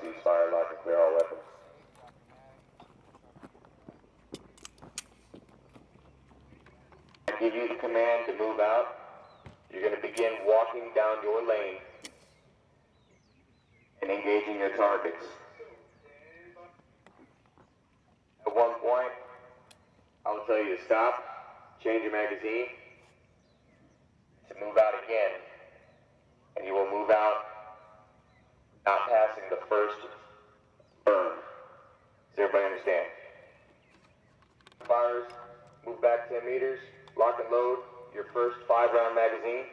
ceasefire, lock and clear all weapons. I give you the command to move out. You're going to begin walking down your lane and engaging your targets. At one point, I'll tell you to stop, change your magazine, to move out again, and you will move out not passing the first burn. Does everybody understand? Fires, move back 10 meters, lock and load your first 5-round magazine.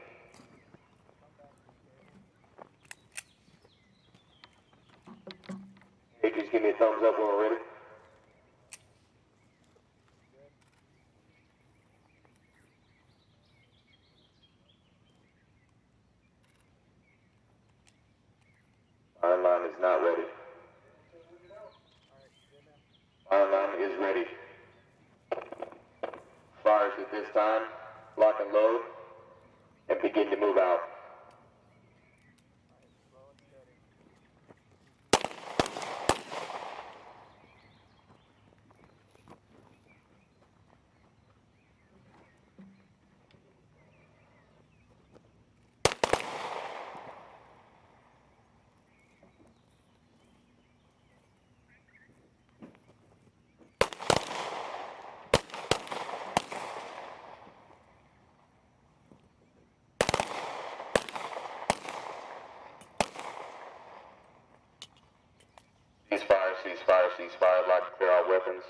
Hey, just give me a thumbs up when we're ready. Fire line is not ready. Fire line is ready. Fires at this time, lock and load, and begin to move out. Ceasefire, ceasefire, ceasefire, lock and clear all weapons.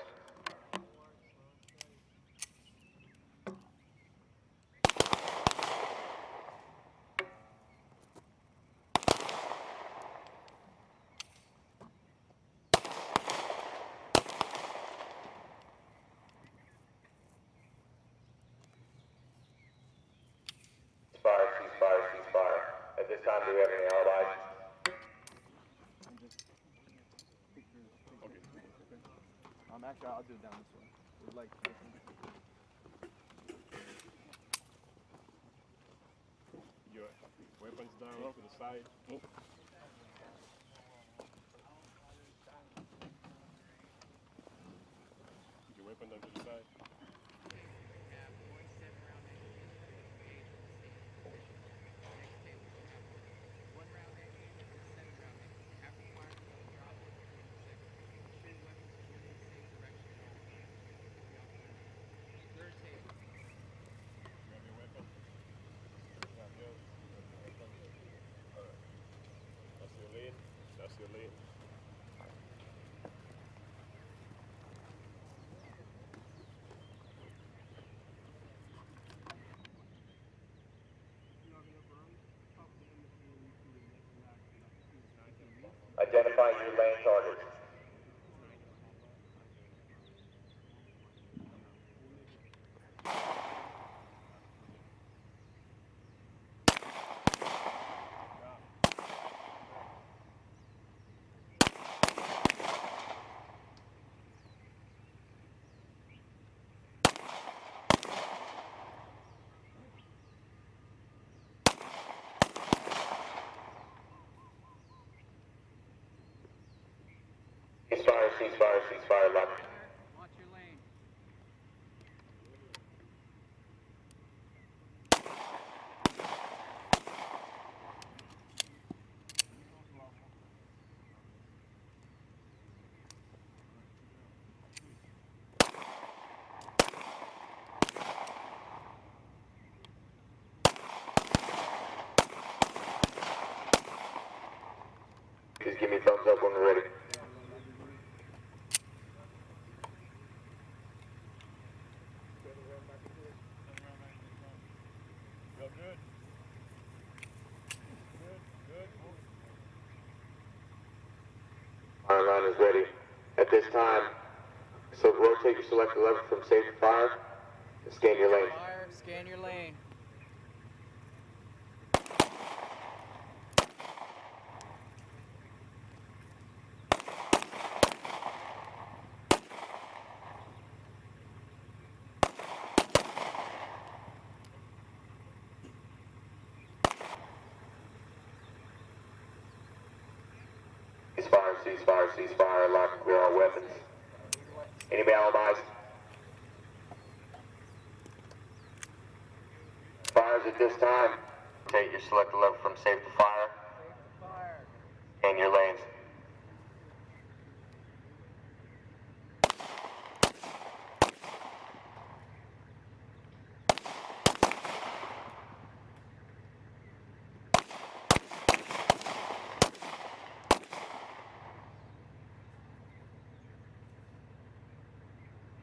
Ceasefire, ceasefire, ceasefire. At this time, do we have any allies? Actually, I'll do it down this way. It's like your weapons down to the side. Your weapon down to the side. That's your lead. Identify your lane targets. Ceasefire, ceasefire, ceasefire, lock. Watch your lane. Just give me a thumbs up when we're ready. Fire line is ready. At this time, so rotate your selector lever from safe to fire and scan your lane. Fire, scan your lane. Ceasefire, ceasefire, ceasefire, lock and clear all weapons. Anybody alibis? Fires at this time. Take your selector lever from safe to fire. And your lanes.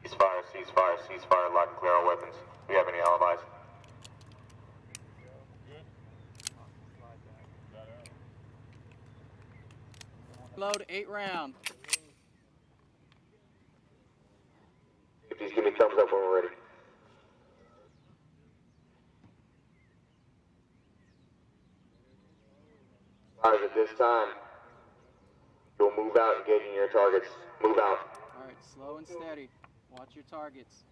Ceasefire, ceasefire, ceasefire, lock and clear all weapons. Do we have any alibis? Load 8 round. Please give me thumbs up when we're ready. Fires at this time. You'll move out, engaging your targets. Move out. All right, slow and steady. Watch your targets.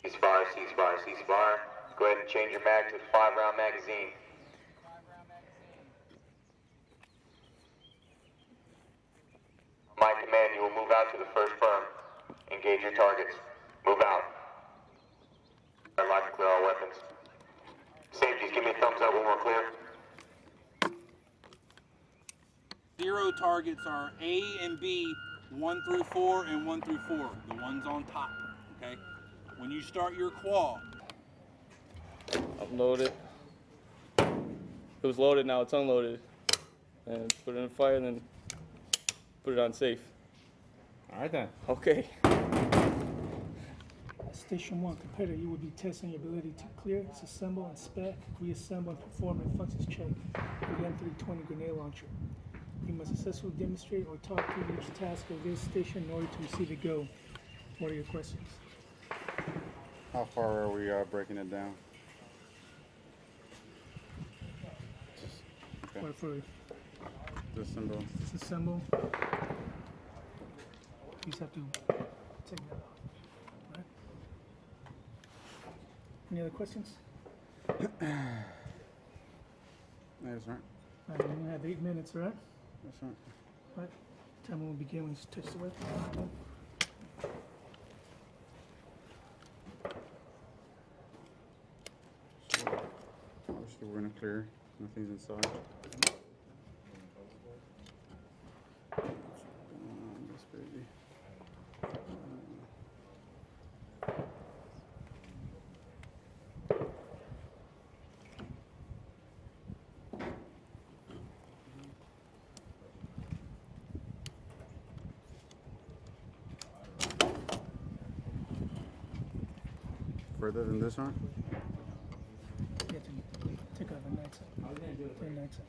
Ceasefire, ceasefire, ceasefire. Go ahead and change your mag to the 5-round magazine. On my command, you will move out to the first firm. Engage your targets. Move out. Lock and clear all weapons. Safeties, give me a thumbs up when we're clear. 0 targets are A and B, 1 through 4 and 1 through 4. The ones on top, okay? When you start your qual, Upload it. It was loaded, now it's unloaded. And put it in the fire and then put it on safe. All right then. Okay. Station 1 competitor, you will be testing your ability to clear, disassemble, inspect, reassemble, and perform a functions check with the M320 grenade launcher. You must successfully demonstrate or talk through each task of this station in order to receive a go. What are your questions? How far are we breaking it down? Okay. What for Disassemble. disassemble? You just have to take that off. Right? Any other questions? That's right. All right, you have 8 minutes, right? That's right. Right. Tell me when we begin when you touch the weapon. So, obviously we're gonna clear. Nothing's inside. This baby. Further than this one? You have to take out the night side. The night side.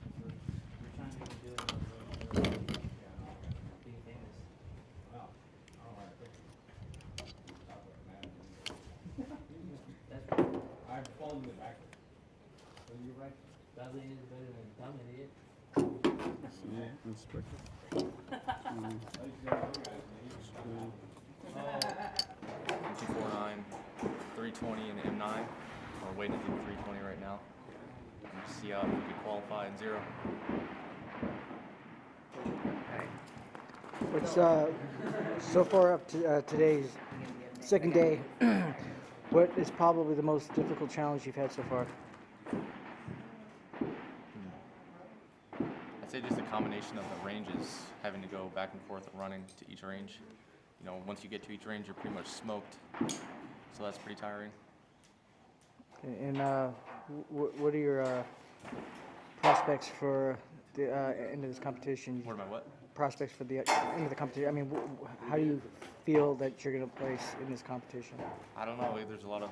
I've fallen it backwards. So you're right. Dudley is better than Tom, idiot. Yeah, inspect it. 249, 320, and M9. We're waiting to do 320 right now. And see how we can qualify in 0. What's so far up to today's second day? What is probably the most difficult challenge you've had so far? I'd say just a combination of the ranges, having to go back and forth running to each range. You know, once you get to each range, you're pretty much smoked. So that's pretty tiring. And what are your prospects for the end of this competition? What am I what? Prospects for the end of the competition. I mean, how do you feel that you're going to place in this competition? I don't know. There's a lot of,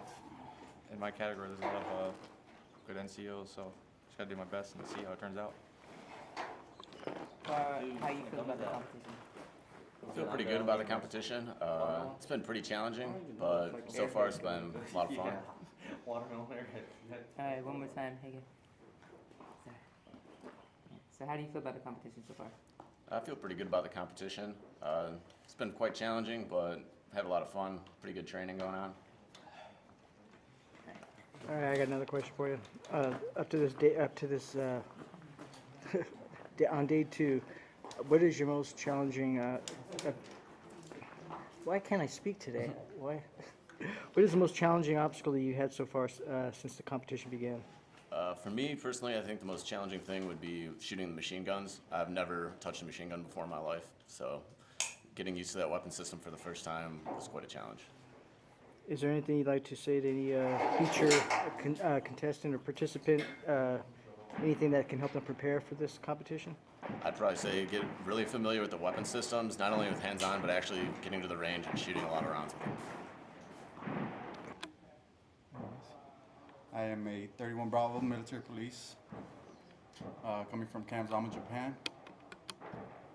in my category, there's a lot of good NCOs, so just gotta do my best and see how it turns out. far, how you feel about the competition? I feel pretty good about the competition. It's been pretty challenging, but so far it's been a lot of fun. Alright, one more time, Hagen. Sorry. So how do you feel about the competition so far? I feel pretty good about the competition. It's been quite challenging, but had a lot of fun. Pretty good training going on. All right, I got another question for you. Up to this on day 2, what is your most challenging? Why can't I speak today? Why? What is the most challenging obstacle that you had so far since the competition began? For me personally, I think the most challenging thing would be shooting the machine guns. I've never touched a machine gun before in my life, so getting used to that weapon system for the first time was quite a challenge. Is there anything you'd like to say to any future contestant or participant? Anything that can help them prepare for this competition? I'd probably say get really familiar with the weapon systems, not only with hands-on, but actually getting to the range and shooting a lot of rounds with them. I am a 31 Bravo military police, coming from Camp Zama, Japan.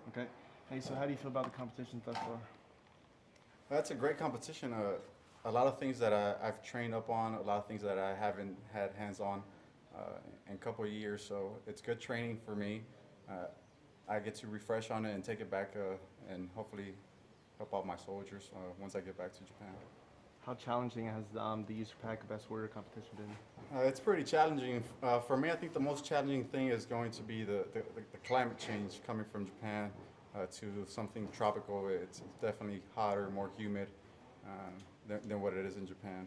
Okay. Hey, so how do you feel about the competition thus far? That's a great competition. A lot of things that I've trained up on, a lot of things that I haven't had hands-on in a couple of years, so it's good training for me. I get to refresh on it and take it back and hopefully help out my soldiers once I get back to Japan. How challenging has the USARPAC Best Warrior competition been? It's pretty challenging. For me, I think the most challenging thing is going to be the climate change coming from Japan to something tropical. It's definitely hotter, more humid than what it is in Japan.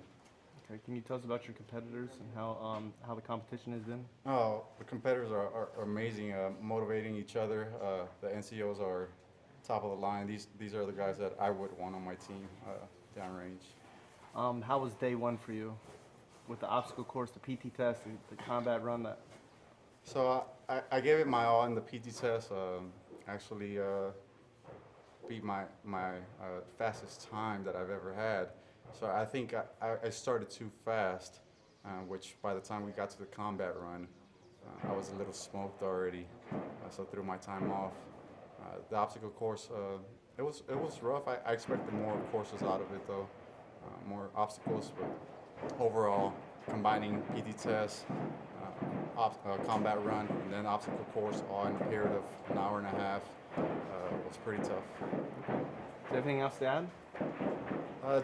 Okay, can you tell us about your competitors and how the competition has been? Oh, the competitors are amazing, motivating each other. The NCOs are top of the line. These are the guys that I would want on my team downrange. How was day 1 for you with the obstacle course, the PT test, the combat run? So I gave it my all in the PT test. Actually beat my fastest time that I've ever had. So I think I started too fast, which by the time we got to the combat run, I was a little smoked already. So threw my time off. The obstacle course, it was rough. I expected more courses out of it though. More obstacles, but overall, combining PT test, combat run, and then obstacle course all in a period of an hour and a half was pretty tough. Is there anything else to add?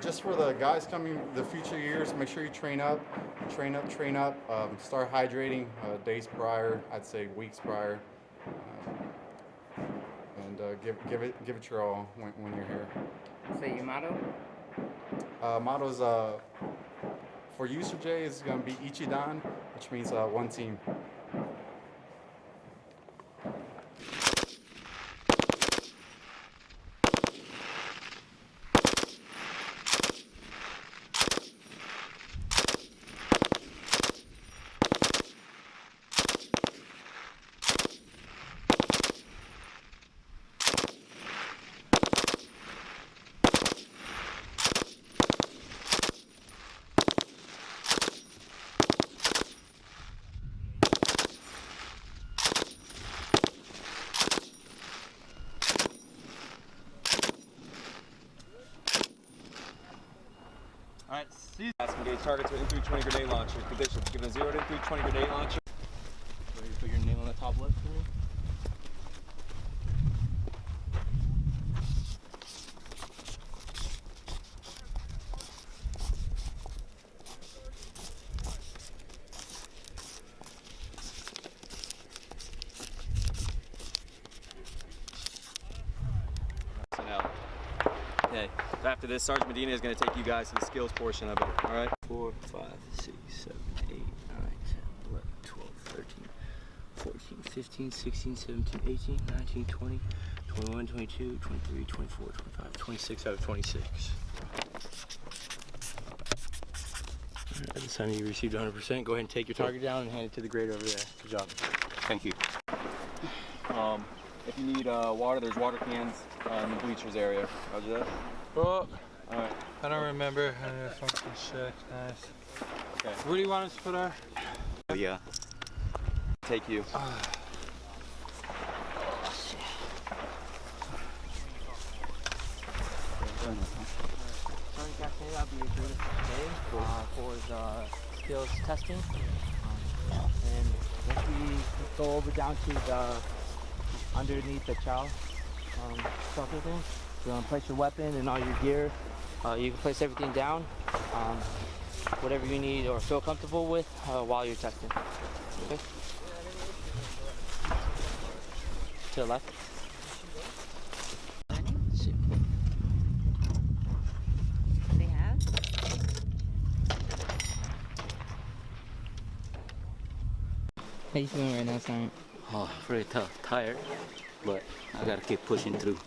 Just for the guys coming the future years, make sure you train up. Start hydrating days prior, I'd say weeks prior, and give it your all when you're here. So your motto? Motto's for you, Sir Jay, is going to be Ichidan, which means one team. Alright, engage targets with M320 grenade launcher. Conditions, given a 0 to M320 grenade launcher. Ready to put your name on the top left for me? Okay, so after this, Sergeant Medina is going to take you guys to the skills portion of it, all right? 4, 5, 6, 7, 8, 9, 10, 11, 12, 13, 14, 15, 16, 17, 18, 19, 20, 21, 22, 23, 24, 25, 26 out of 26. At this time you received 100%. Go ahead and take your target down and hand it to the grader over there. Good job. Thank you. If you need water, there's water cans in the bleachers area. Roger that. Oh, Alright. I don't remember. Function check. Nice. Okay. Where do you want us to put our? Oh, yeah. Take you. Sorry, Captain, I'll be your tutor today for the skills testing. And once we go over down to the underneath the chow shelter thing, you're gonna place your weapon and all your gear. You can place everything down, whatever you need or feel comfortable with while you're testing. Okay? To the left. They have? How you feeling right now, Sergeant? Oh, pretty tough, tired, but I gotta keep pushing through.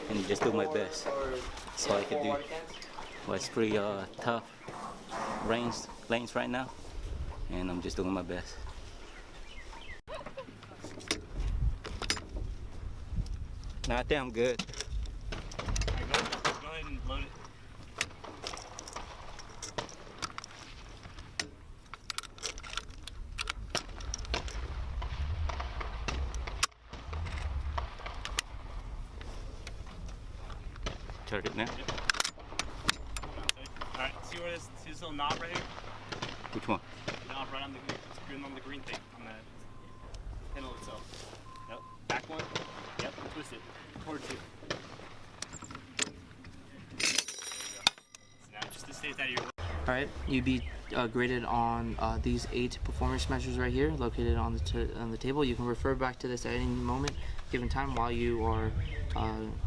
And just do my best. That's all I can do. But it's pretty tough lanes right now, and I'm just doing my best. No, I think I'm good. Go ahead and load it. Turn it now. Alright, see where see this little knob right here? Which one? Knob right on the green thing, on the handle itself. Yep, back one. Yep, and twist it towards you. There you go. So now just to stay out of your way. Alright, you'd be graded on these 8 performance measures right here, located on the table. You can refer back to this at any moment, given time, while you are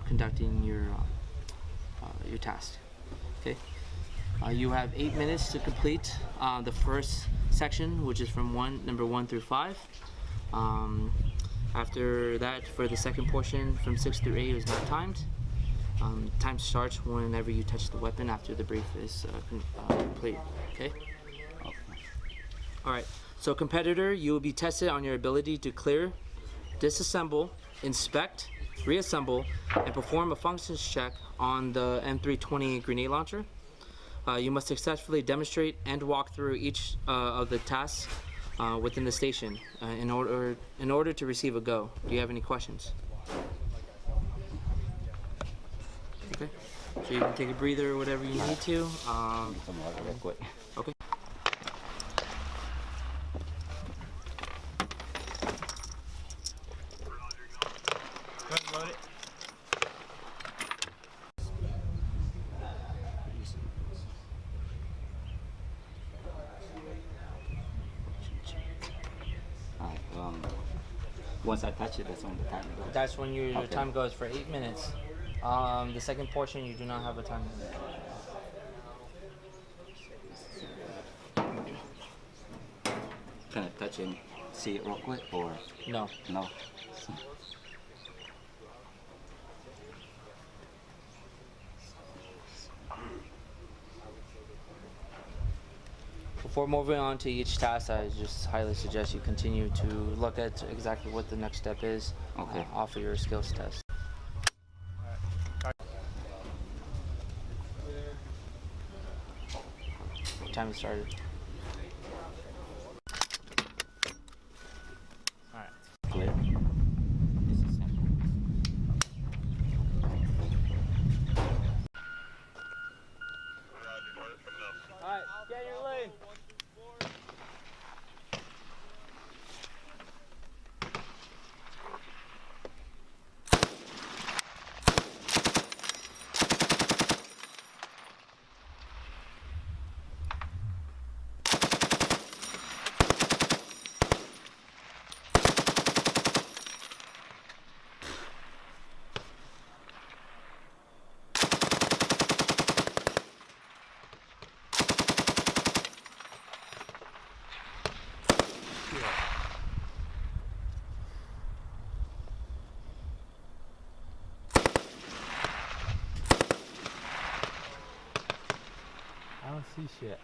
conducting your task. Okay. You have 8 minutes to complete the first section, which is from number 1 through 5. After that, for the second portion, from 6 through 8, is not timed. Time starts whenever you touch the weapon after the brief is complete. Okay? Alright, so competitor, you will be tested on your ability to clear, disassemble, inspect, reassemble, and perform a functions check on the M320 grenade launcher. You must successfully demonstrate and walk through each of the tasks within the station in order to receive a go. Do you have any questions? Okay, so you can take a breather or whatever you need to. Okay. Go ahead and load it. Once I touch it, that's when the time goes. That's when your time goes for 8 minutes. The second portion, you do not have a time limit. Can I touch and see it real quick, or? No. No. Before moving on to each task, I just highly suggest you continue to look at exactly what the next step is off of your skills test. Time has started. Alright. Clear. Alright, get in your lane. I don't see shit.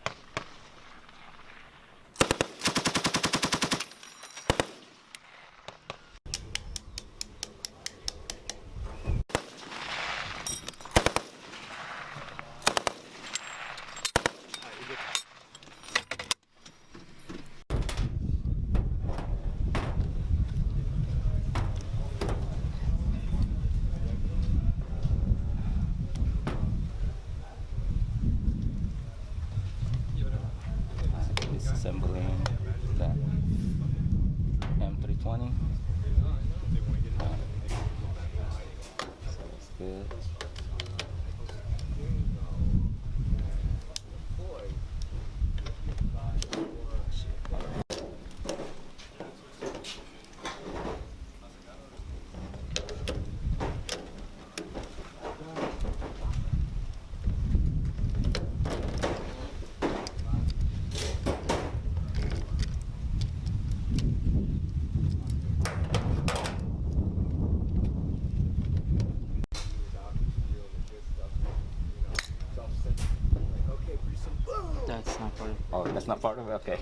part of it? Oh, that's not part of it? Okay.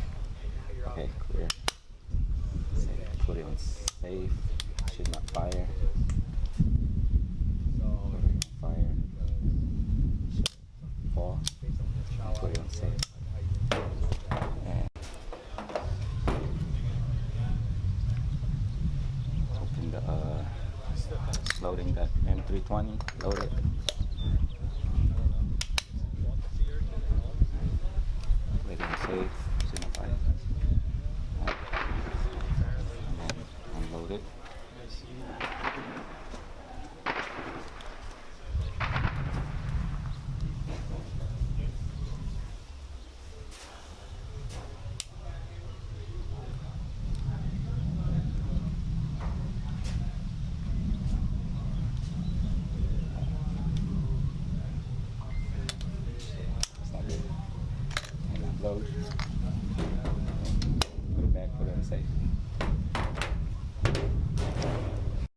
Okay, clear. Safe. Put it on safe. Should not fire. Put it on fire. Should fall. Put it on safe. And open the loading that M320. Load it. Put it on safe. Should not fire. And then unload it. It's not good. And unload. Put it back, put it in safe.